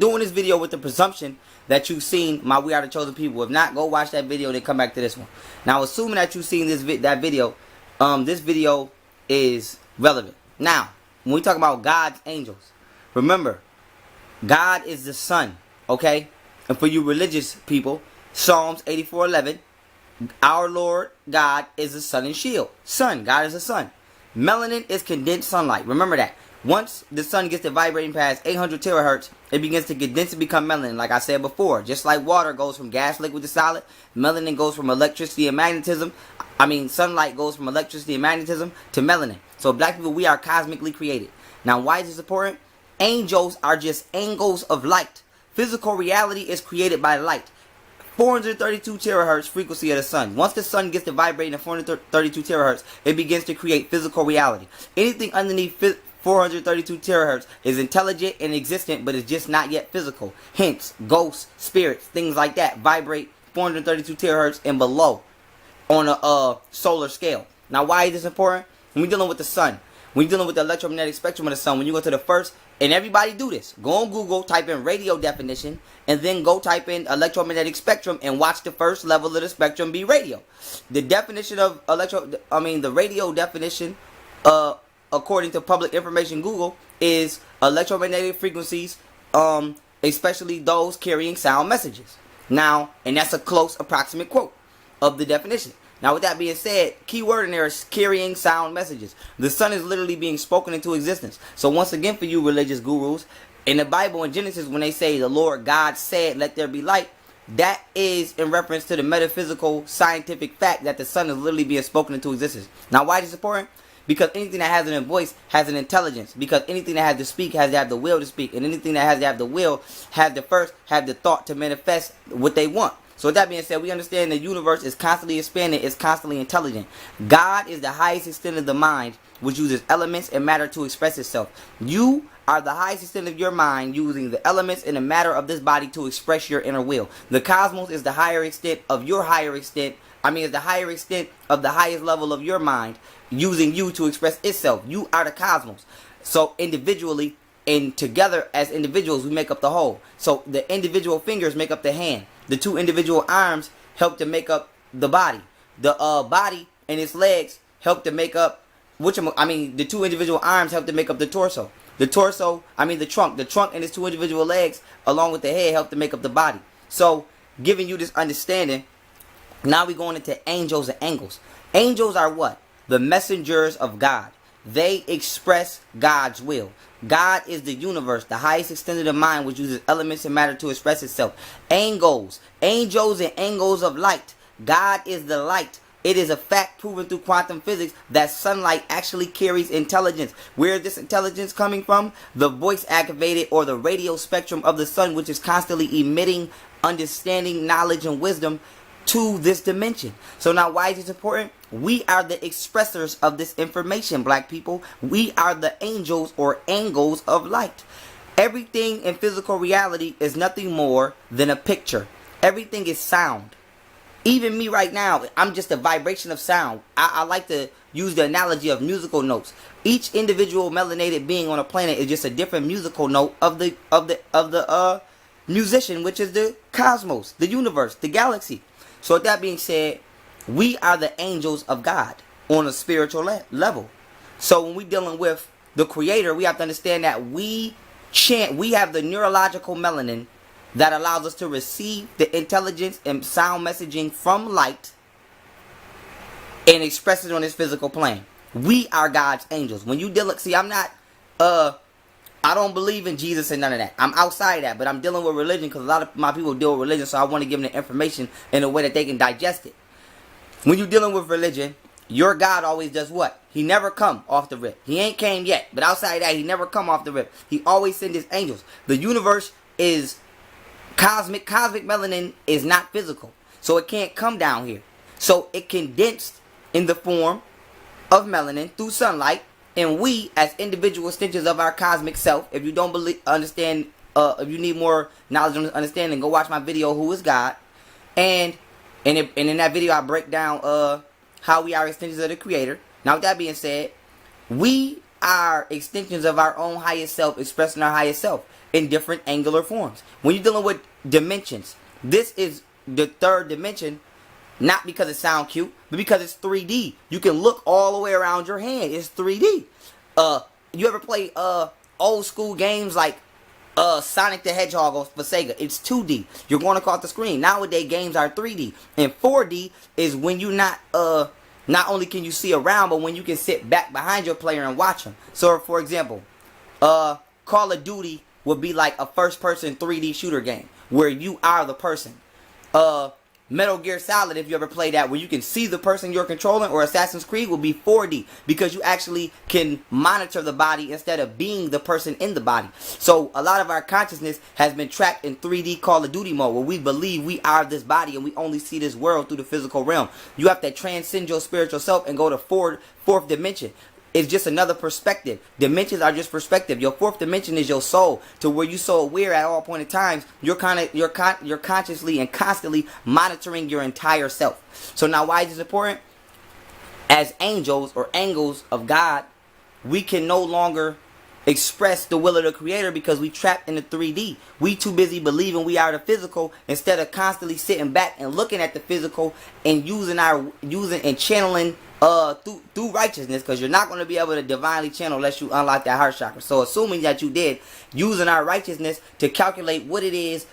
doing this video with the presumption that you've seen my We Are the Chosen People. If not, go watch that video, then come back to this one. Now, assuming that you've seen that video, this video is relevant. Now, when we talk about God's angels, remember, God is the sun, okay? And for you religious people, Psalms 84:11, our Lord God is the sun and shield. Sun, God is the sun. Melanin is condensed sunlight. Remember that. Once the sun gets to vibrating past 800 terahertz, it begins to condense and become melanin, like I said before. Just like water goes from gas, liquid to solid, melanin goes from electricity and magnetism. Sunlight goes from electricity and magnetism to melanin. So black people, we are cosmically created. Now, why is this important? Angels are just angles of light. Physical reality is created by light. 432 terahertz frequency of the sun. Once the sun gets to vibrating at 432 terahertz, it begins to create physical reality. Anything underneath 432 terahertz is intelligent and existent, but it's just not yet physical. Hence, ghosts, spirits, things like that vibrate 432 terahertz and below on a solar scale. Now, why is this important? When we're dealing with the sun, when you're dealing with the electromagnetic spectrum of the sun, when you go to the first, and everybody do this, go on Google, type in radio definition, and then go type in electromagnetic spectrum and watch the first level of the spectrum be radio. The definition of the radio definition, according to public information Google, is electromagnetic frequencies, especially those carrying sound messages. Now, and that's a close approximate quote of the definition. Now, with that being said, key word in there is carrying sound messages. The sun is literally being spoken into existence. So once again, for you religious gurus, in the Bible in Genesis, when they say the Lord God said, let there be light, that is in reference to the metaphysical scientific fact that the sun is literally being spoken into existence. Now, why is this important? Because anything that has a voice has an intelligence. Because anything that has to speak has to have the will to speak. And anything that has to have the will have the thought to manifest what they want. So with that being said, we understand the universe is constantly expanding, it's constantly intelligent. God is the highest extent of the mind, which uses elements and matter to express itself. You are the highest extent of your mind, using the elements and the matter of this body to express your inner will. The cosmos is the higher extent of your higher extent. Is the higher extent of the highest level of your mind, using you to express itself. You are the cosmos. So individually and together as individuals, we make up the whole. So the individual fingers make up the hand. The two individual arms help to make up the body. The body and its legs help to make up the two individual arms help to make up the torso. The trunk. The trunk and its two individual legs, along with the head, help to make up the body. So, giving you this understanding, now we're going into angels and angels. Angels are what? The messengers of God. They express God's will. God is the universe, the highest extent of the mind, which uses elements and matter to express itself. Angels and angles of light. God is the light. It is a fact proven through quantum physics that sunlight actually carries intelligence. Where is this intelligence coming from? The voice activated or the radio spectrum of the sun, which is constantly emitting understanding, knowledge, and wisdom to this dimension. So now, why is this important? We are the expressors of this information, black people. We are the angels or angles of light. Everything in physical reality is nothing more than a picture. Everything is sound. Even me right now, I'm just a vibration of sound. I like to use the analogy of musical notes. Each individual melanated being on a planet is just a different musical note of the musician, which is the cosmos, the universe, the galaxy. So with that being said, we are the angels of God on a spiritual level. So when we're dealing with the Creator, we have to understand that we have the neurological melanin that allows us to receive the intelligence and sound messaging from light and express it on this physical plane. We are God's angels. When you deal, I don't believe in Jesus and none of that. I'm outside of that, but I'm dealing with religion because a lot of my people deal with religion, so I want to give them the information in a way that they can digest it. When you're dealing with religion, your God always does what? He never come off the rip. He ain't came yet, but outside of that, he never come off the rip. He always send his angels. The universe is cosmic. Cosmic melanin is not physical, so it can't come down here. So it condensed in the form of melanin through sunlight. And we, as individual extensions of our cosmic self, if you don't understand, if you need more knowledge and understanding, go watch my video, Who is God? And in that video, I break down how we are extensions of the Creator. Now, with that being said, we are extensions of our own highest self, expressing our highest self. in different angular forms. When you're dealing with dimensions, this is the third dimension, not because it sounds cute, but because it's 3D. You can look all the way around your hand. It's 3D. You ever play old school games like Sonic the Hedgehog for Sega? It's 2D. You're going across the screen. Nowadays games are 3D. And 4D is when you not only can you see around, but when you can sit back behind your player and watch them. So for example, Call of Duty would be like a first person 3D shooter game where you are the person. Metal Gear Solid, if you ever play that, where you can see the person you're controlling, or Assassin's Creed will be 4D because you actually can monitor the body instead of being the person in the body. So a lot of our consciousness has been trapped in 3D Call of Duty mode, where we believe we are this body and we only see this world through the physical realm. You have to transcend your spiritual self and go to fourth dimension. It's just another perspective. Dimensions are just perspective. Your fourth dimension is your soul, to where you're so aware at all point in times. You're consciously and constantly monitoring your entire self. So now, why is this important? As angels or angles of God, we can no longer express the will of the Creator because we trapped in the 3D. We too busy believing we are the physical instead of constantly sitting back and looking at the physical and using and channeling through righteousness, because you're not going to be able to divinely channel unless you unlock that heart chakra. So assuming that you did, using our righteousness to calculate what it is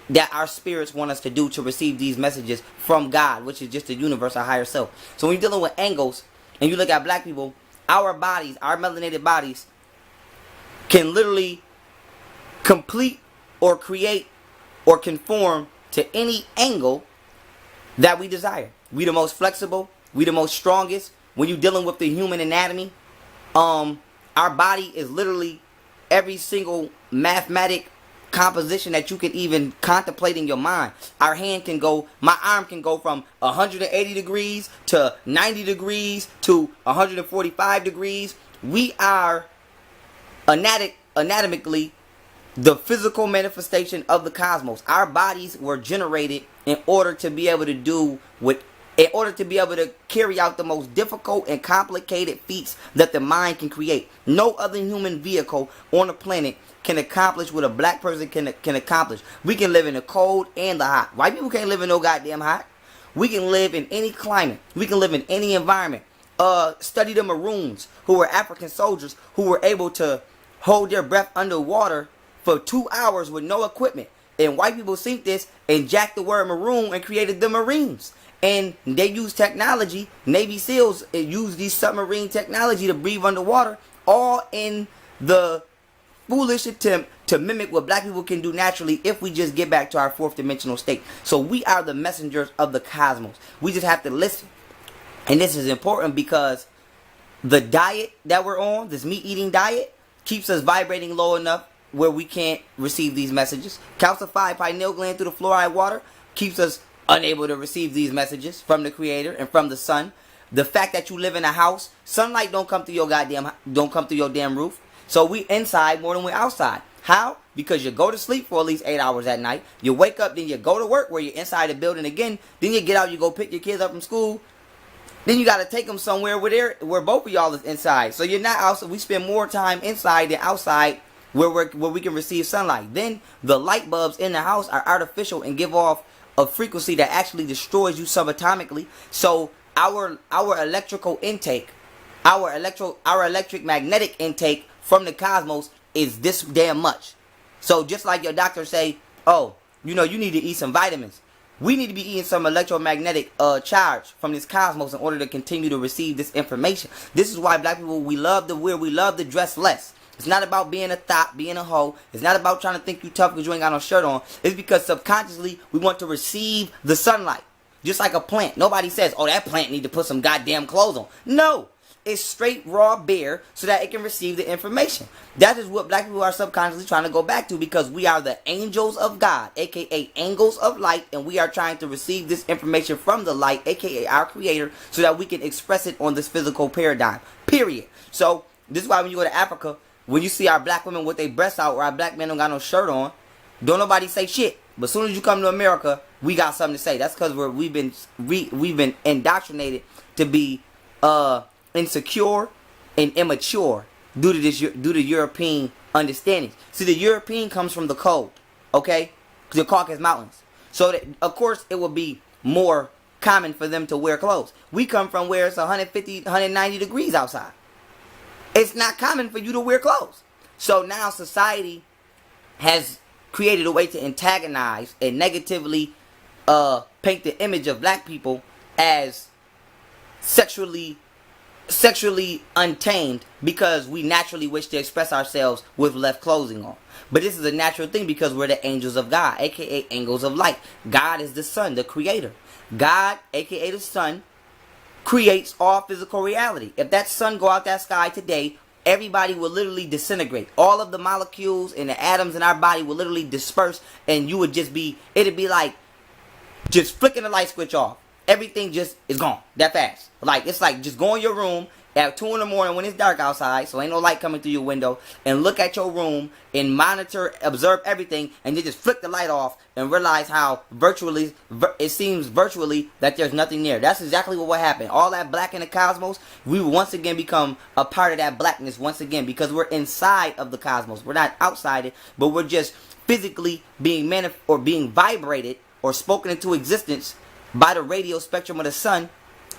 that our spirits want us to do to receive these messages from God, which is just the universe, our higher self. So when you're dealing with angles and you look at black people, our bodies, our melanated bodies, can literally complete or create or conform to any angle that we desire. We the most flexible. We the most strongest. When you're dealing with the human anatomy, our body is literally every single mathematic composition that you could even contemplate in your mind. Our hand can go, my arm can go from 180 degrees to 90 degrees to 145 degrees. We are anatomically the physical manifestation of the cosmos. Our bodies were generated in order to be able to carry out the most difficult and complicated feats that the mind can create. No other human vehicle on the planet can accomplish what a black person can accomplish. We can live in the cold and the hot. White people can't live in no goddamn hot. We can live in any climate. We can live in any environment. Study the Maroons, who were African soldiers who were able to hold their breath underwater for 2 hours with no equipment. And white people think this and jacked the word Maroon and created the Marines. And they use technology. Navy SEALs use these submarine technology to breathe underwater, all in the foolish attempt to mimic what black people can do naturally if we just get back to our fourth dimensional state. So we are the messengers of the cosmos. We just have to listen. And this is important because the diet that we're on, this meat-eating diet, keeps us vibrating low enough where we can't receive these messages. Calcified pineal gland through the fluoride water keeps us unable to receive these messages from the Creator and from the sun. The fact that you live in a house, sunlight don't come through your damn roof. So we inside more than we're outside. How? Because you go to sleep for at least 8 hours at night. You wake up, then you go to work where you're inside the building again. Then you get out, you go pick your kids up from school. Then you got to take them somewhere where both of y'all is inside. So you're not outside. We spend more time inside than outside where we can receive sunlight. Then the light bulbs in the house are artificial and give off a frequency that actually destroys you subatomically. So our electrical intake, our electric magnetic intake from the cosmos is this damn much. So just like your doctor say, oh, you need to eat some vitamins. We need to be eating some electromagnetic charge from this cosmos in order to continue to receive this information. This is why black people, we love to wear, we love to dress less. It's not about being a thot, being a hoe. It's not about trying to think you tough because you ain't got no shirt on. It's because subconsciously we want to receive the sunlight. Just like a plant. Nobody says, oh, that plant need to put some goddamn clothes on. No. It's straight, raw, bare, so that it can receive the information. That is what black people are subconsciously trying to go back to, because we are the angels of God, a.k.a. angels of light, and we are trying to receive this information from the light, a.k.a. our Creator, so that we can express it on this physical paradigm. Period. So, this is why when you go to Africa, when you see our black women with their breasts out or our black men don't got no shirt on, don't nobody say shit. But as soon as you come to America, we got something to say. That's because we've been indoctrinated to be insecure and immature due to European understandings. See, the European comes from the cold, okay? The Caucasus Mountains. So, that, of course, it would be more common for them to wear clothes. We come from where it's 150, 190 degrees outside. It's not common for you to wear clothes. So now society has created a way to antagonize and negatively paint the image of black people as sexually untamed, because we naturally wish to express ourselves with less clothing on. But this is a natural thing because we're the angels of God, aka angels of light. God is the sun, the creator. God, aka the sun, creates all physical reality. If that sun go out that sky today, everybody will literally disintegrate. All of the molecules and the atoms in our body will literally disperse, and you would just be, it'd be like just flicking the light switch off. Everything just is gone that fast. Like, it's like just go in your room at 2 in the morning when it's dark outside, so ain't no light coming through your window, and look at your room and monitor, observe everything, and then just flick the light off and realize how virtually, it seems virtually that there's nothing there. That's exactly what happened. All that black in the cosmos, we will once again become a part of that blackness once again, because we're inside of the cosmos. We're not outside it, but we're just physically being being vibrated or spoken into existence by the radio spectrum of the sun,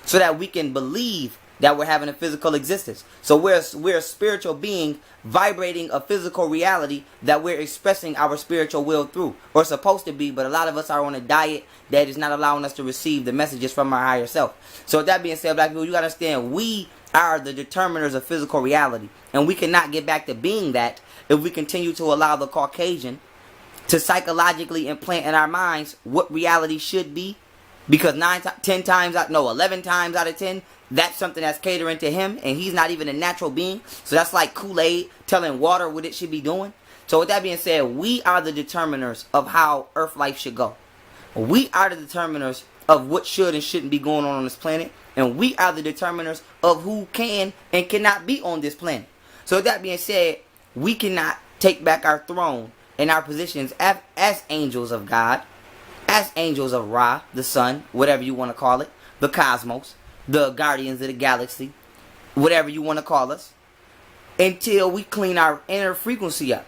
so that we can believe that we're having a physical existence. So we're a spiritual being vibrating a physical reality that we're expressing our spiritual will through, or supposed to be, but a lot of us are on a diet that is not allowing us to receive the messages from our higher self. So with that being said, black people, you gotta understand, we are the determiners of physical reality, and we cannot get back to being that if we continue to allow the Caucasian to psychologically implant in our minds what reality should be. Because 11 times out of 10, that's something that's catering to him, and he's not even a natural being. So that's like Kool-Aid telling water what it should be doing. So with that being said, we are the determiners of how Earth life should go. We are the determiners of what should and shouldn't be going on this planet, and we are the determiners of who can and cannot be on this planet. So with that being said, we cannot take back our throne and our positions as angels of God, as angels of Ra, the sun, whatever you want to call it, the cosmos, the guardians of the galaxy, whatever you want to call us, until we clean our inner frequency up.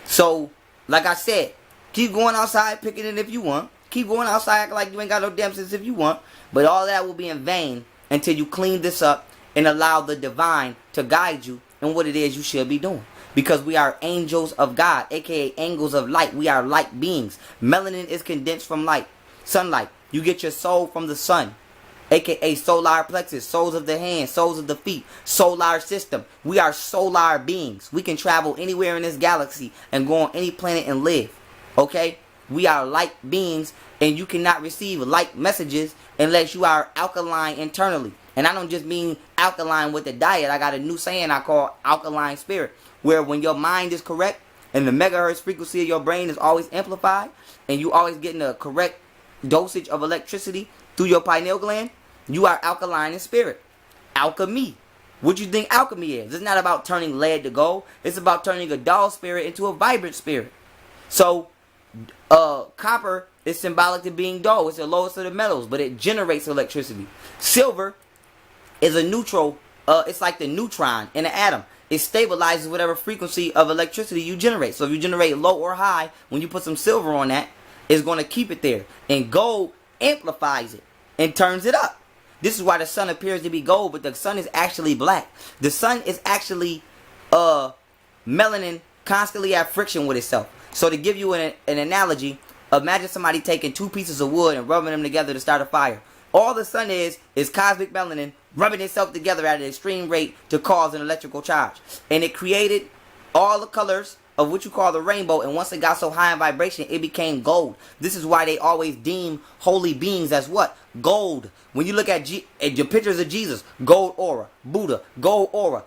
So, like I said, keep going outside picking it if you want. Keep going outside acting like you ain't got no damn sense if you want. But all that will be in vain until you clean this up and allow the divine to guide you in what it is you should be doing. Because we are angels of God, aka angels of light. We are light beings. Melanin is condensed from light, sunlight. You get your soul from the sun, aka solar plexus, souls of the hands, souls of the feet, solar system. We are solar beings. We can travel anywhere in this galaxy and go on any planet and live. Okay? We are light beings, and you cannot receive light messages unless you are alkaline internally. And I don't just mean alkaline with the diet. I got a new saying I call alkaline spirit, where when your mind is correct and the megahertz frequency of your brain is always amplified, and you always getting the correct dosage of electricity through your pineal gland, you are alkaline in spirit. Alchemy. What you think alchemy is? It's not about turning lead to gold. It's about turning a dull spirit into a vibrant spirit. So, copper is symbolic to being dull. It's the lowest of the metals, but it generates electricity. Silver is a neutral. It's like the neutron in an atom. It stabilizes whatever frequency of electricity you generate. So if you generate low or high, when you put some silver on that, it's going to keep it there. And gold amplifies it and turns it up. This is why the sun appears to be gold, but the sun is actually black. The sun is actually melanin constantly at friction with itself. So to give you an analogy, imagine somebody taking 2 pieces of wood and rubbing them together to start a fire. All the sun is cosmic melanin rubbing itself together at an extreme rate to cause an electrical charge. And it created all the colors of what you call the rainbow, and once it got so high in vibration, it became gold. This is why they always deem holy beings as what? Gold. When you look at your pictures of Jesus, gold aura. Buddha, gold aura.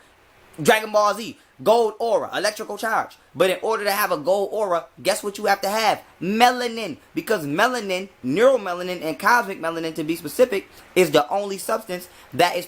Dragon Ball Z, gold aura, electrical charge. But in order to have a gold aura, guess what you have to have? Melanin. Because melanin, neuromelanin, and cosmic melanin to be specific, is the only substance that is